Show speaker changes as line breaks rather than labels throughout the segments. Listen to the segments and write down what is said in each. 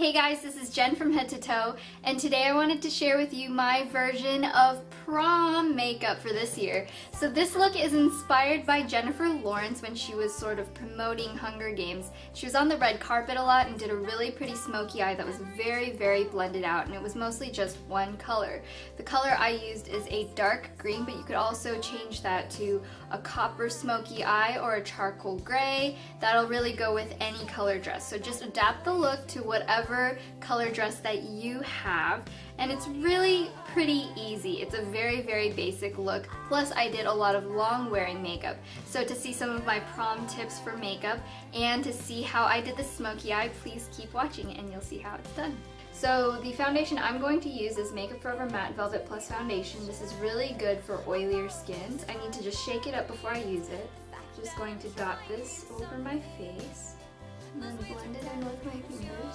Hey guys, this is Jen from Head to Toe, and today I wanted to share with you my version of prom makeup for this year. So this look is inspired by Jennifer Lawrence when she was sort of promoting Hunger Games. She was on the red carpet a lot and did a really pretty smoky eye that was very, very blended out, and it was mostly just one color. The color I used is a dark green, but you could also change that to a copper smoky eye or a charcoal gray. That'll really go with any color dress. So just adapt the look to whatever color dress that you have, and it's really pretty easy. It's a very, very basic look. Plus I did a lot of long wearing makeup. So to see some of my prom tips for makeup and to see how I did the smoky eye, please keep watching and you'll see how it's done. So the foundation I'm going to use is Makeup Forever Matte Velvet Plus Foundation. This is really good for oilier skins. I need to just shake it up before I use it. Just going to dot this over my face and then blend it in with my fingers.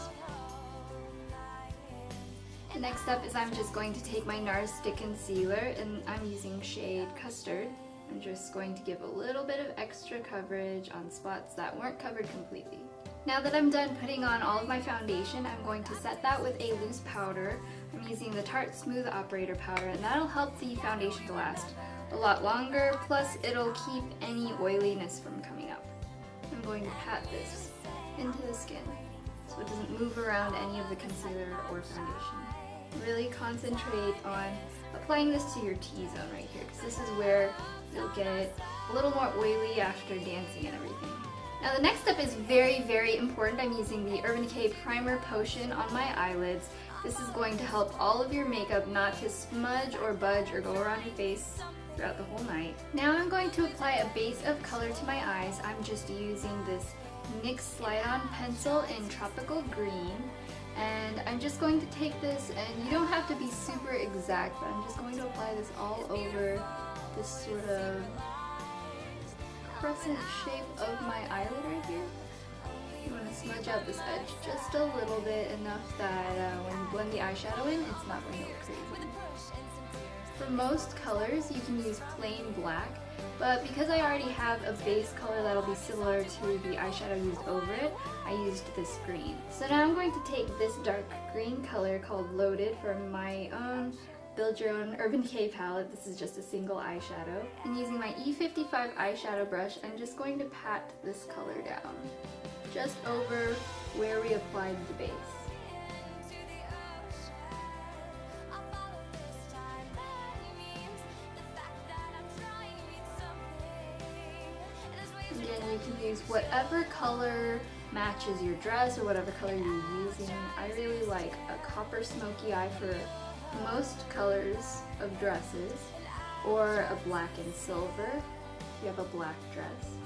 The next step is I'm just going to take my NARS Stick Concealer, and I'm using shade Custard. I'm just going to give a little bit of extra coverage on spots that weren't covered completely. Now that I'm done putting on all of my foundation, I'm going to set that with a loose powder. I'm using the Tarte Smooth Operator Powder, and that'll help the foundation to last a lot longer, plus it'll keep any oiliness from coming up. I'm going to pat this into the skin so it doesn't move around any of the concealer or foundation. Really concentrate on applying this to your T-zone right here, because this is where you'll get a little more oily after dancing and everything. Now the next step is very, very important. I'm using the Urban Decay Primer Potion on my eyelids. This is going to help all of your makeup not to smudge or budge or go around your face throughout the whole night. Now I'm going to apply a base of color to my eyes. I'm just using this NYX Slide-On Pencil in Tropical Green. And I'm just going to take this, and you don't have to be super exact, but I'm just going to apply this all over this sort of crescent shape of my eyelid right here. You want to smudge out this edge just a little bit, enough that when you blend the eyeshadow in, it's not going to look crazy. For most colors, you can use plain black, but because I already have a base color that'll be similar to the eyeshadow used over it, I used this green. So now I'm going to take this dark green color called Loaded from my own Build Your Own Urban Decay palette. This is just a single eyeshadow. And using my E55 eyeshadow brush, I'm just going to pat this color down, just over where we applied the base. Again, you can use whatever color matches your dress or whatever color you're using. I really like a copper smoky eye for most colors of dresses, or a black and silver if you have a black dress.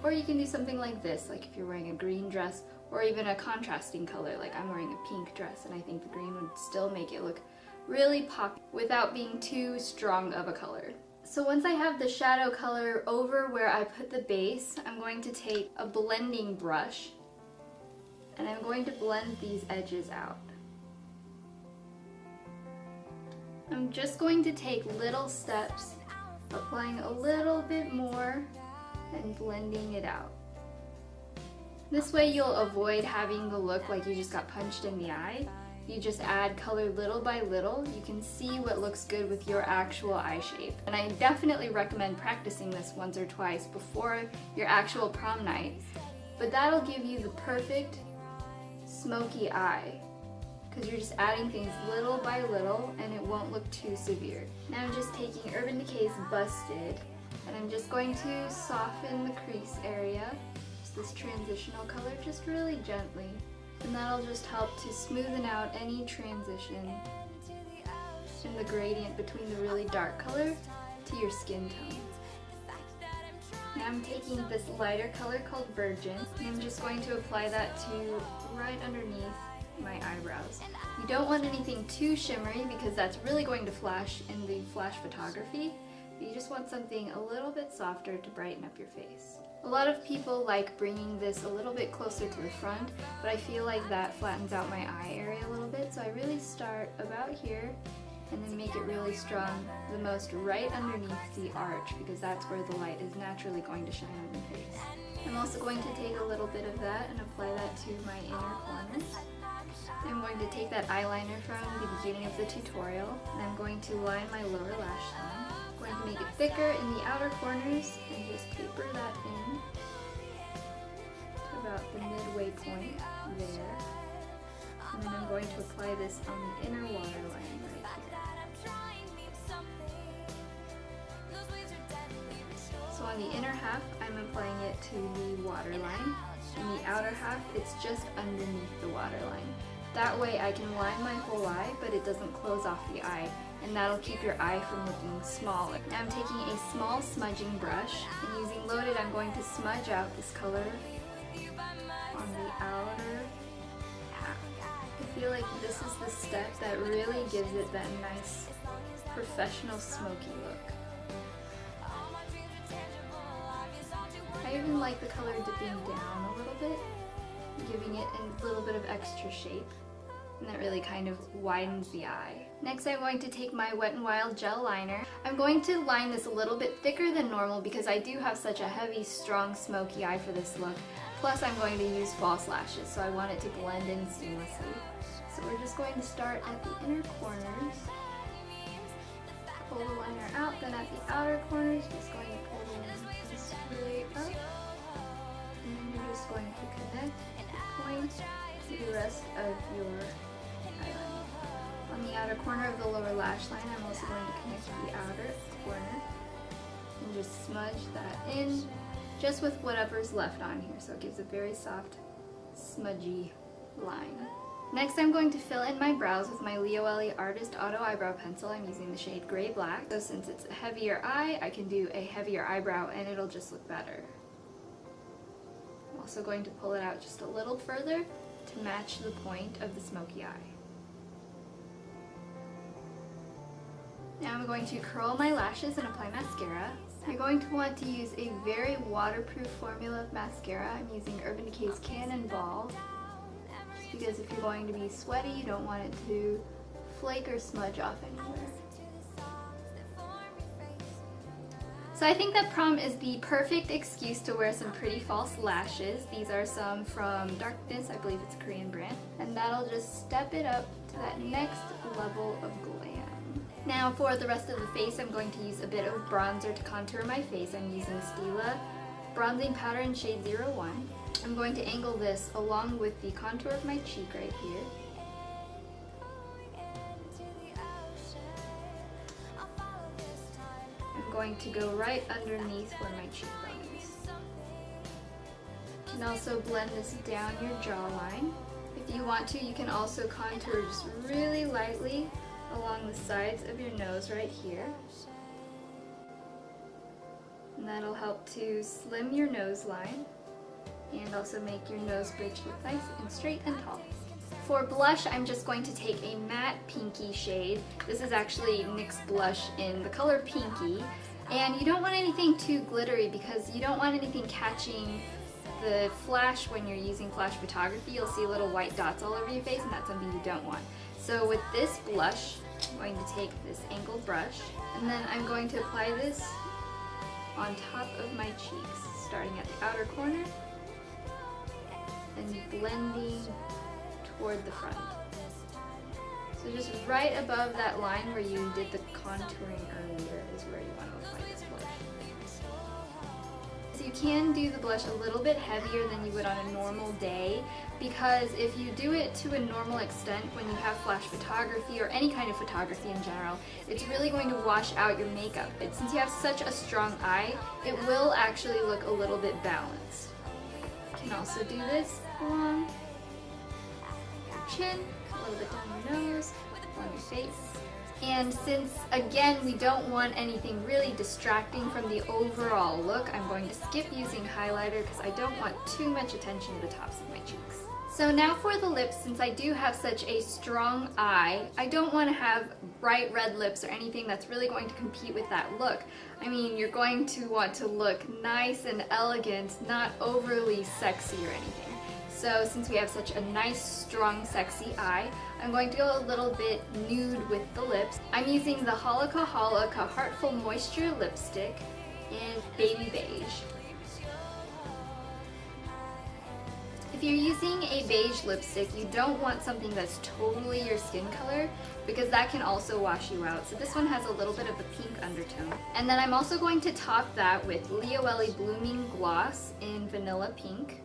Or you can do something like this, like if you're wearing a green dress, or even a contrasting color, like I'm wearing a pink dress, and I think the green would still make it look really pop without being too strong of a color. So once I have the shadow color over where I put the base, I'm going to take a blending brush and I'm going to blend these edges out. I'm just going to take little steps, applying a little bit more and blending it out. This way you'll avoid having the look like you just got punched in the eye. You just add color little by little. You can see what looks good with your actual eye shape. And I definitely recommend practicing this once or twice before your actual prom night. But that'll give you the perfect smoky eye, because you're just adding things little by little and it won't look too severe. Now I'm just taking Urban Decay's Busted, and I'm just going to soften the crease area. Just this transitional color, just really gently. And that'll just help to smoothen out any transition in the gradient between the really dark color to your skin tone. Now I'm taking this lighter color called Virgin, and I'm just going to apply that to right underneath my eyebrows. You don't want anything too shimmery because that's really going to flash in the flash photography. You just want something a little bit softer to brighten up your face. A lot of people like bringing this a little bit closer to the front, but I feel like that flattens out my eye area a little bit, so I really start about here and then make it really strong the most right underneath the arch, because that's where the light is naturally going to shine on your face. I'm also going to take a little bit of that and apply that to my inner corners. I'm going to take that eyeliner from the beginning of the tutorial, and I'm going to line my lower lash line. I'm going to make it thicker in the outer corners and just taper that in to about the midway point there. And then I'm going to apply this on the inner waterline right here. So on the inner half, I'm applying it to the waterline. In the outer half, it's just underneath the waterline. That way I can line my whole eye, but it doesn't close off the eye, and that'll keep your eye from looking smaller. Now I'm taking a small smudging brush, and using Loaded, I'm going to smudge out this color on the outer half. I feel like this is the step that really gives it that nice, professional, smoky look. I even like the color dipping down a little bit, giving it a little bit of extra shape, and that really kind of widens the eye. Next, I'm going to take my Wet n Wild gel liner. I'm going to line this a little bit thicker than normal because I do have such a heavy, strong, smoky eye for this look. Plus, I'm going to use false lashes, so I want it to blend in seamlessly. So we're just going to start at the inner corners, pull the liner out, then at the outer corners, just going to pull the liner straight up, and then you're just going to connect the point to the rest of your eyeliner. On the outer corner of the lower lash line, I'm also going to connect the outer corner and just smudge that in, just with whatever's left on here, so it gives a very soft, smudgy line. Next, I'm going to fill in my brows with my Leo Ellie Artist Auto Eyebrow Pencil. I'm using the shade Gray Black. So since it's a heavier eye, I can do a heavier eyebrow and it'll just look better. I'm also going to pull it out just a little further to match the point of the smoky eye. Now I'm going to curl my lashes and apply mascara. You're going to want to use a very waterproof formula of mascara. I'm using Urban Decay's Cannonball, because if you're going to be sweaty, you don't want it to flake or smudge off anywhere. So I think that prom is the perfect excuse to wear some pretty false lashes. These are some from Darkness, I believe it's a Korean brand, and that'll just step it up to that next level of glam. Now for the rest of the face, I'm going to use a bit of bronzer to contour my face. I'm using Stila bronzing powder in shade 01. I'm going to angle this along with the contour of my cheek right here. I'm going to go right underneath where my cheekbone is. You can also blend this down your jawline. If you want to, you can also contour just really lightly along the sides of your nose right here. And that'll help to slim your nose line and also make your nose bridge look nice and straight and tall. For blush, I'm just going to take a matte pinky shade. This is actually NYX blush in the color Pinky. And you don't want anything too glittery because you don't want anything catching the flash when you're using flash photography. You'll see little white dots all over your face, and that's something you don't want. So with this blush, I'm going to take this angled brush, and then I'm going to apply this on top of my cheeks, starting at the outer corner and blending toward the front. So just right above that line where you did the contouring earlier is where you want to apply this blush. So you can do the blush a little bit heavier than you would on a normal day, because if you do it to a normal extent when you have flash photography or any kind of photography in general, it's really going to wash out your makeup. But since you have such a strong eye, it will actually look a little bit balanced. You can also do this along your chin, a little bit down your nose, on your face. And since, again, we don't want anything really distracting from the overall look, I'm going to skip using highlighter because I don't want too much attention to the tops of my cheeks. So now for the lips, since I do have such a strong eye, I don't want to have bright red lips or anything that's really going to compete with that look. I mean, you're going to want to look nice and elegant, not overly sexy or anything. So since we have such a nice, strong, sexy eye, I'm going to go a little bit nude with the lips. I'm using the Halaka Halaka Heartful Moisture Lipstick in Baby Beige. If you're using a beige lipstick, you don't want something that's totally your skin color because that can also wash you out. So this one has a little bit of a pink undertone. And then I'm also going to top that with Leoelli Blooming Gloss in Vanilla Pink.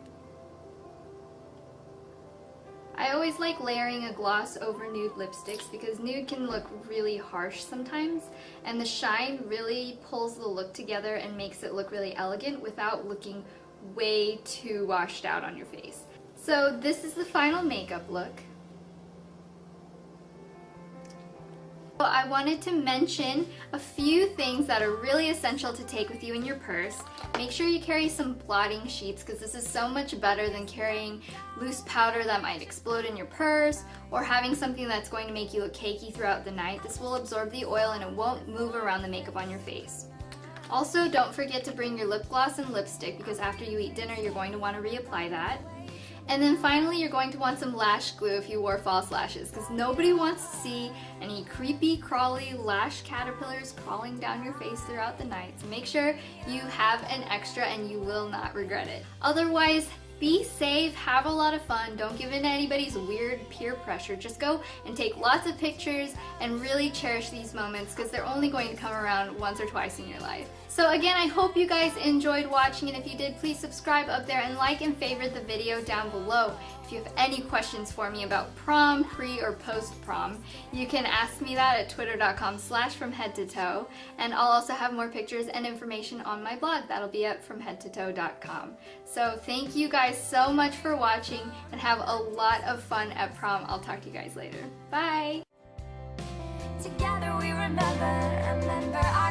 I always like layering a gloss over nude lipsticks because nude can look really harsh sometimes, and the shine really pulls the look together and makes it look really elegant without looking way too washed out on your face. So this is the final makeup look. I wanted to mention a few things that are really essential to take with you in your purse. Make sure you carry some blotting sheets because this is so much better than carrying loose powder that might explode in your purse or having something that's going to make you look cakey throughout the night. This will absorb the oil and it won't move around the makeup on your face. Also, don't forget to bring your lip gloss and lipstick because after you eat dinner you're going to want to reapply that. And then finally, you're going to want some lash glue if you wore false lashes because nobody wants to see any creepy, crawly lash caterpillars crawling down your face throughout the night. So make sure you have an extra and you will not regret it. Otherwise, be safe, have a lot of fun, don't give in to anybody's weird peer pressure. Just go and take lots of pictures and really cherish these moments because they're only going to come around once or twice in your life. So again, I hope you guys enjoyed watching, and if you did, please subscribe up there and like and favorite the video down below. If you have any questions for me about prom, pre, or post-prom, you can ask me that at twitter.com/fromheadtotoe, and I'll also have more pictures and information on my blog. That'll be at fromheadtotoe.com. So thank you guys so much for watching, and have a lot of fun at prom. I'll talk to you guys later. Bye!
Together we remember our